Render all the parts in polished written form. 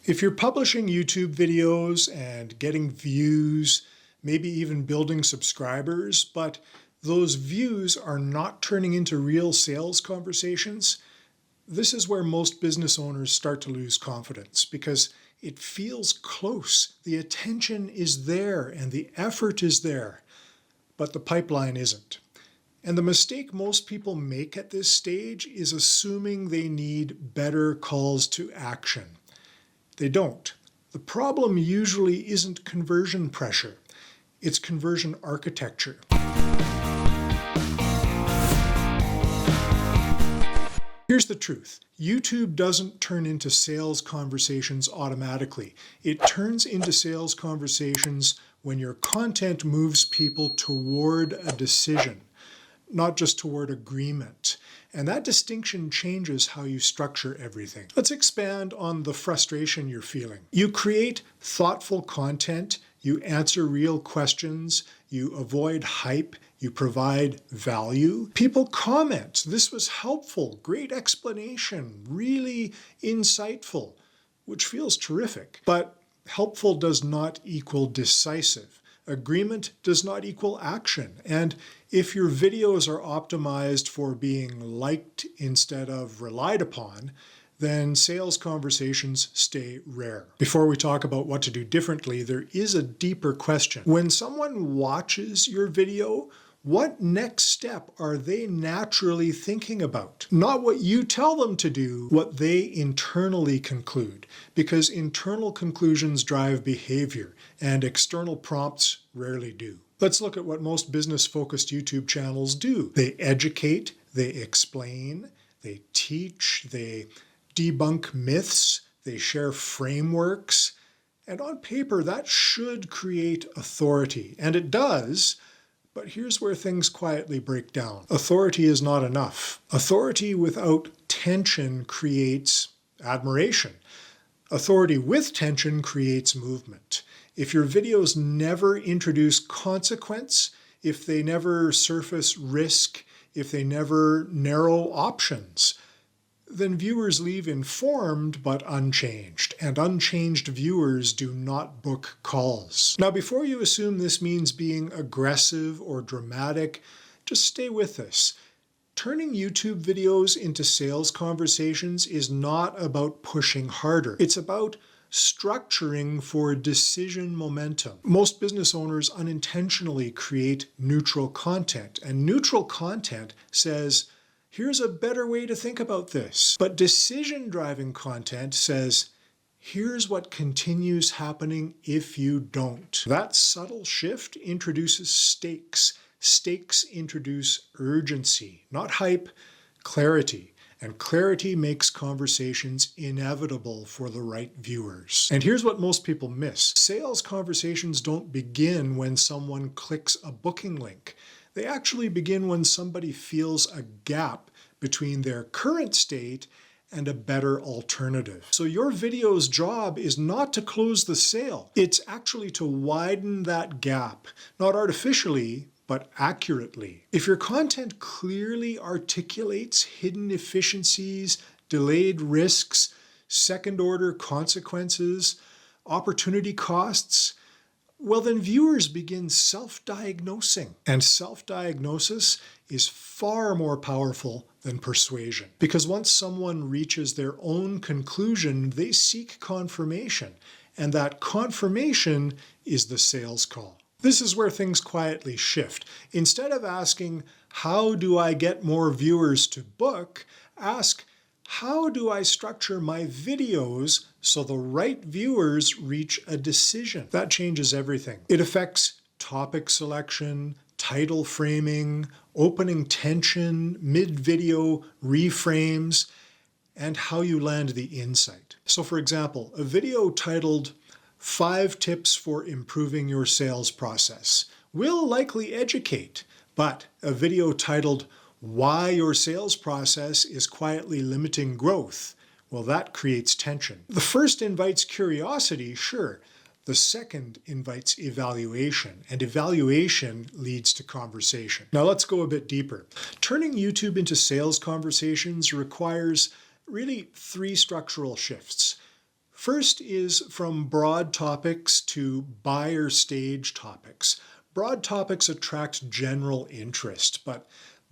If you're publishing YouTube videos and getting views, maybe even building subscribers, but those views are not turning into real sales conversations, this is where most business owners start to lose confidence because it feels close. The attention is there and the effort is there, but the pipeline isn't. And the mistake most people make at this stage is assuming they need better calls to action. They don't. The problem usually isn't conversion pressure. It's conversion architecture. Here's the truth. YouTube doesn't turn into sales conversations automatically. It turns into sales conversations when your content moves people toward a decision, not just toward agreement. And that distinction changes how you structure everything. Let's expand on the frustration you're feeling. You create thoughtful content, you answer real questions, you avoid hype, you provide value. People comment, "This was helpful, great explanation, really insightful," which feels terrific. But helpful does not equal decisive. Agreement does not equal action. And if your videos are optimized for being liked instead of relied upon, then sales conversations stay rare. Before we talk about what to do differently, there is a deeper question. When someone watches your video, what next step are they naturally thinking about? Not what you tell them to do, what they internally conclude, because internal conclusions drive behavior and external prompts rarely do. Let's look at what most business-focused YouTube channels do. They educate, they explain, they teach, they debunk myths, they share frameworks, and on paper that should create authority, and it does. But here's where things quietly break down. Authority is not enough. Authority without tension creates admiration. Authority with tension creates movement. If your videos never introduce consequence, if they never surface risk, if they never narrow options, then viewers leave informed but unchanged, and unchanged viewers do not book calls. Now, before you assume this means being aggressive or dramatic, just stay with us. Turning YouTube videos into sales conversations is not about pushing harder. It's about structuring for decision momentum. Most business owners unintentionally create neutral content, and neutral content says, "Here's a better way to think about this." But decision-driving content says, "Here's what continues happening if you don't." That subtle shift introduces stakes. Stakes introduce urgency, not hype, clarity. And clarity makes conversations inevitable for the right viewers. And here's what most people miss. Sales conversations don't begin when someone clicks a booking link. They actually begin when somebody feels a gap between their current state and a better alternative. So your video's job is not to close the sale. It's actually to widen that gap, not artificially, but accurately. If your content clearly articulates hidden efficiencies, delayed risks, second-order consequences, opportunity costs, well, then viewers begin self-diagnosing. And self-diagnosis is far more powerful than persuasion. Because once someone reaches their own conclusion, they seek confirmation. And that confirmation is the sales call. This is where things quietly shift. Instead of asking, "How do I get more viewers to book?" ask, "How do I structure my videos so the right viewers reach a decision?" That changes everything. It affects topic selection, title framing, opening tension, mid-video reframes, and how you land the insight. So for example, a video titled 5 Tips for Improving Your Sales Process will likely educate, but a video titled Why Your Sales Process is Quietly Limiting Growth, well, that creates tension. The first invites curiosity, sure. The second invites evaluation, and evaluation leads to conversation. Now let's go a bit deeper. Turning YouTube into sales conversations requires really 3 structural shifts. First is from broad topics to buyer stage topics. Broad topics attract general interest, but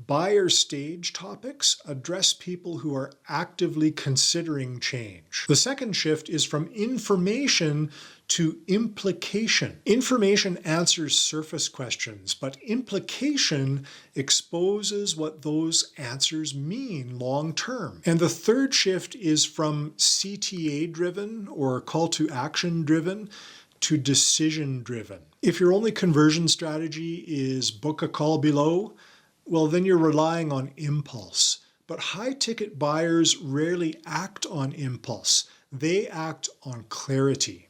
buyer stage topics address people who are actively considering change. The second shift is from information to implication. Information answers surface questions, but implication exposes what those answers mean long term. And the third shift is from CTA driven or call to action driven to decision driven. If your only conversion strategy is book a call below, well, then you're relying on impulse. But high-ticket buyers rarely act on impulse. They act on clarity.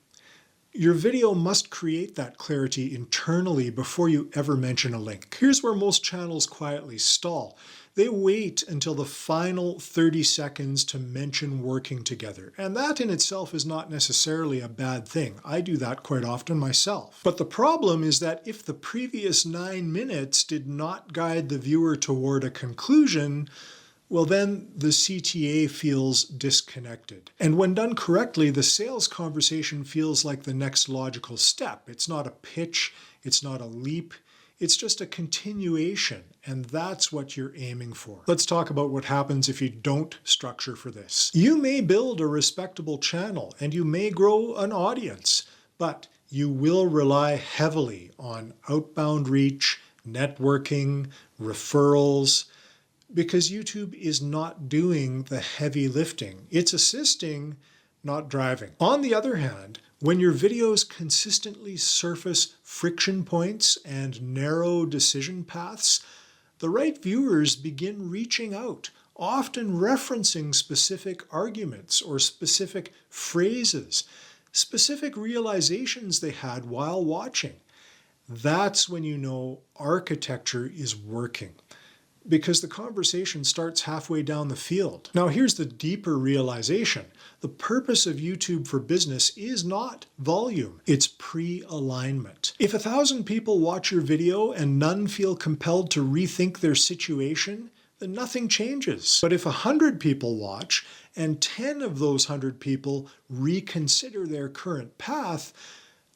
Your video must create that clarity internally before you ever mention a link. Here's where most channels quietly stall. They wait until the final 30 seconds to mention working together. And that in itself is not necessarily a bad thing. I do that quite often myself. But the problem is that if the previous 9 minutes did not guide the viewer toward a conclusion, well, then the CTA feels disconnected. And when done correctly, the sales conversation feels like the next logical step. It's not a pitch, it's not a leap, it's just a continuation, and that's what you're aiming for. Let's talk about what happens if you don't structure for this. You may build a respectable channel, and you may grow an audience, but you will rely heavily on outbound reach, networking, referrals, because YouTube is not doing the heavy lifting. It's assisting, not driving. On the other hand, when your videos consistently surface friction points and narrow decision paths, the right viewers begin reaching out, often referencing specific arguments or specific phrases, specific realizations they had while watching. That's when you know architecture is working, because the conversation starts halfway down the field. Now here's the deeper realization. The purpose of YouTube for Business is not volume, it's pre-alignment. If 1,000 people watch your video and none feel compelled to rethink their situation, then nothing changes. But if 100 people watch and 10 of those 100 people reconsider their current path,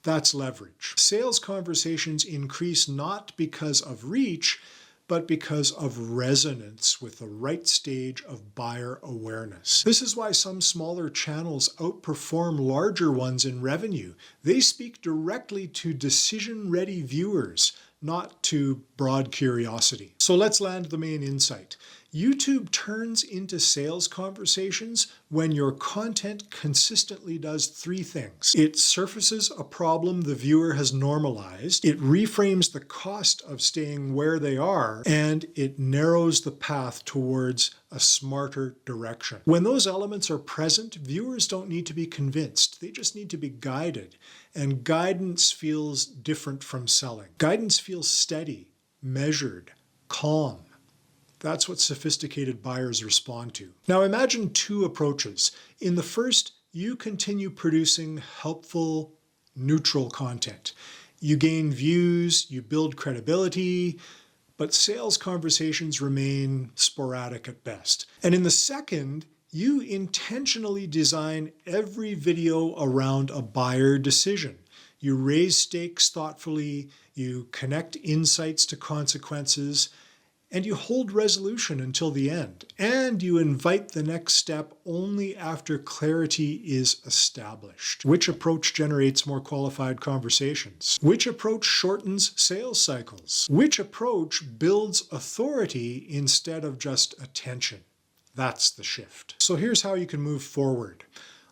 that's leverage. Sales conversations increase not because of reach, but because of resonance with the right stage of buyer awareness. This is why some smaller channels outperform larger ones in revenue. They speak directly to decision-ready viewers, not to broad curiosity. So let's land the main insight. YouTube turns into sales conversations when your content consistently does 3 things. It surfaces a problem the viewer has normalized, it reframes the cost of staying where they are, and it narrows the path towards a smarter direction. When those elements are present, viewers don't need to be convinced. They just need to be guided. And guidance feels different from selling. Guidance feels steady, measured, calm. That's what sophisticated buyers respond to. Now imagine 2 approaches. In the first, you continue producing helpful, neutral content. You gain views, you build credibility, but sales conversations remain sporadic at best. And in the second, you intentionally design every video around a buyer decision. You raise stakes thoughtfully, you connect insights to consequences, and you hold resolution until the end. And you invite the next step only after clarity is established. Which approach generates more qualified conversations? Which approach shortens sales cycles? Which approach builds authority instead of just attention? That's the shift. So here's how you can move forward.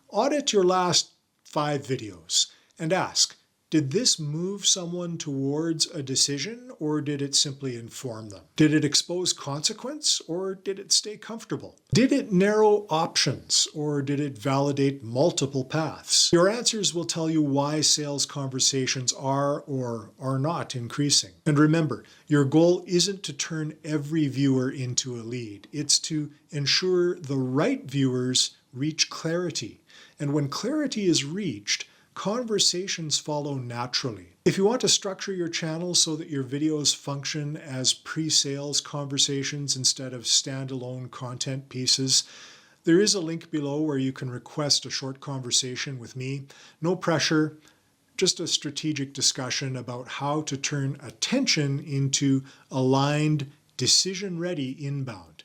Audit your last 5 videos and ask, did this move someone towards a decision, or did it simply inform them? Did it expose consequence, or did it stay comfortable? Did it narrow options, or did it validate multiple paths? Your answers will tell you why sales conversations are or are not increasing. And remember, your goal isn't to turn every viewer into a lead. It's to ensure the right viewers reach clarity. And when clarity is reached, conversations follow naturally. If you want to structure your channel so that your videos function as pre-sales conversations instead of standalone content pieces, There is a link below where you can request a short conversation with me. No pressure, just a strategic discussion about how to turn attention into aligned, decision-ready inbound.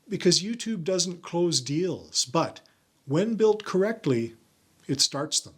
Because YouTube doesn't close deals, but when built correctly, it starts them.